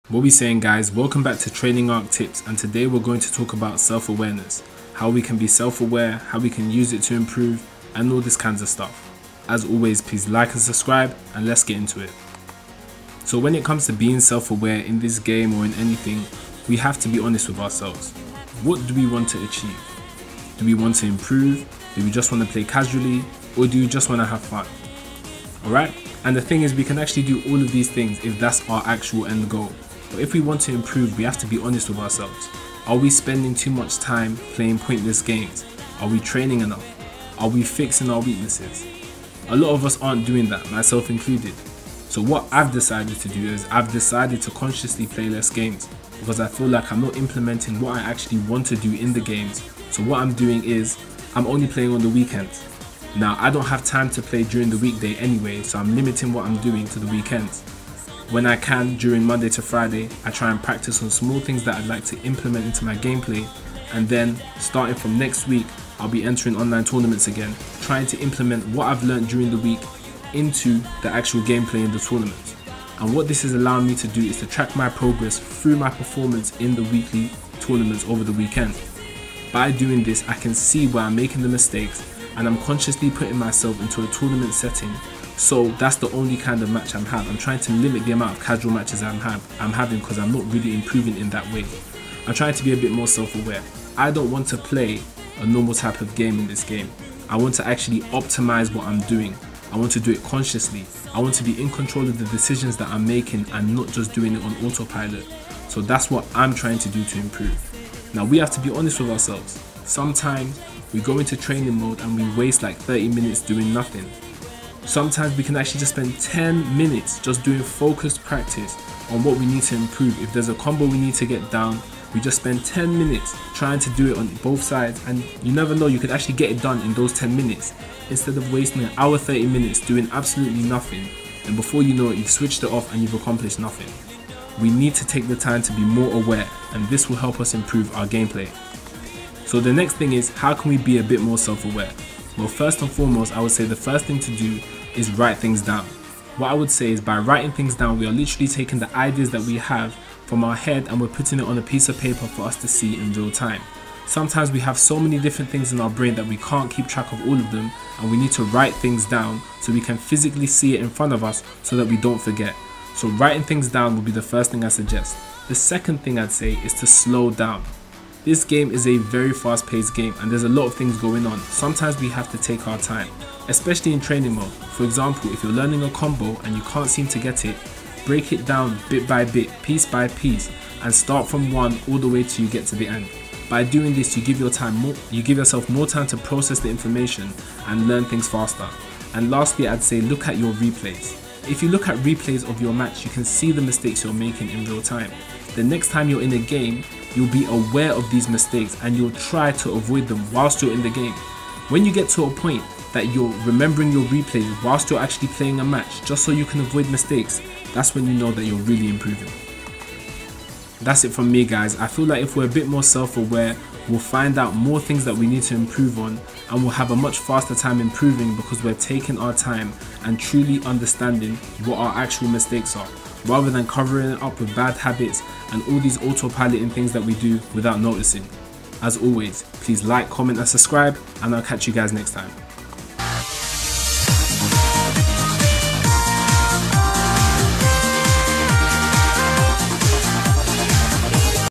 What we saying, guys? Welcome back to Training Arc Tips, and today we're going to talk about self-awareness, how we can be self-aware, how we can use it to improve, and all this kinds of stuff. As always, please like and subscribe, and let's get into it. So when it comes to being self-aware in this game or in anything, we have to be honest with ourselves. What do we want to achieve? Do we want to improve? Do we just want to play casually? Or do you just want to have fun? Alright? And the thing is, we can actually do all of these things if that's our actual end goal. But if we want to improve, we have to be honest with ourselves. Are we spending too much time playing pointless games? Are we training enough? Are we fixing our weaknesses? A lot of us aren't doing that, myself included. So what I've decided to do is I've decided to consciously play less games because I feel like I'm not implementing what I actually want to do in the games. So what I'm doing is I'm only playing on the weekends. Now I don't have time to play during the weekday anyway, so I'm limiting what I'm doing to the weekends. When I can, during Monday to Friday, I try and practice on small things that I'd like to implement into my gameplay, and then starting from next week, I'll be entering online tournaments again, trying to implement what I've learned during the week into the actual gameplay in the tournaments. And what this is allowing me to do is to track my progress through my performance in the weekly tournaments over the weekend. By doing this, I can see where I'm making the mistakes, and I'm consciously putting myself into a tournament setting. So that's the only kind of match I'm having. I'm trying to limit the amount of casual matches I'm having because I'm not really improving in that way. I'm trying to be a bit more self-aware. I don't want to play a normal type of game in this game. I want to actually optimize what I'm doing. I want to do it consciously. I want to be in control of the decisions that I'm making and not just doing it on autopilot. So that's what I'm trying to do to improve. Now we have to be honest with ourselves. Sometimes we go into training mode and we waste like 30 minutes doing nothing. Sometimes we can actually just spend 10 minutes just doing focused practice on what we need to improve. If there's a combo we need to get down, we just spend 10 minutes trying to do it on both sides, and you never know, you could actually get it done in those 10 minutes instead of wasting an hour 30 minutes doing absolutely nothing, and before you know it, you've switched it off and you've accomplished nothing. We need to take the time to be more aware, and this will help us improve our gameplay. So the next thing is, how can we be a bit more self-aware? Well, first and foremost, I would say the first thing to do is write things down. What I would say is, by writing things down, we are literally taking the ideas that we have from our head and we're putting it on a piece of paper for us to see in real time. Sometimes we have so many different things in our brain that we can't keep track of all of them, and we need to write things down so we can physically see it in front of us so that we don't forget. So writing things down will be the first thing I suggest. The second thing I'd say is to slow down. This game is a very fast-paced game and there's a lot of things going on. Sometimes we have to take our time, especially in training mode. For example, if you're learning a combo and you can't seem to get it, break it down bit by bit, piece by piece, and start from one all the way till you get to the end. By doing this, you give yourself more time to process the information and learn things faster. And lastly, I'd say look at your replays. If you look at replays of your match, you can see the mistakes you're making in real time. The next time you're in a game, you'll be aware of these mistakes and you'll try to avoid them whilst you're in the game. When you get to a point that you're remembering your replays whilst you're actually playing a match just so you can avoid mistakes, that's when you know that you're really improving. That's it from me, guys. I feel like if we're a bit more self-aware, we'll find out more things that we need to improve on, and we'll have a much faster time improving because we're taking our time and truly understanding what our actual mistakes are, rather than covering it up with bad habits and all these autopiloting things that we do without noticing. As always, please like, comment and subscribe, and I'll catch you guys next time.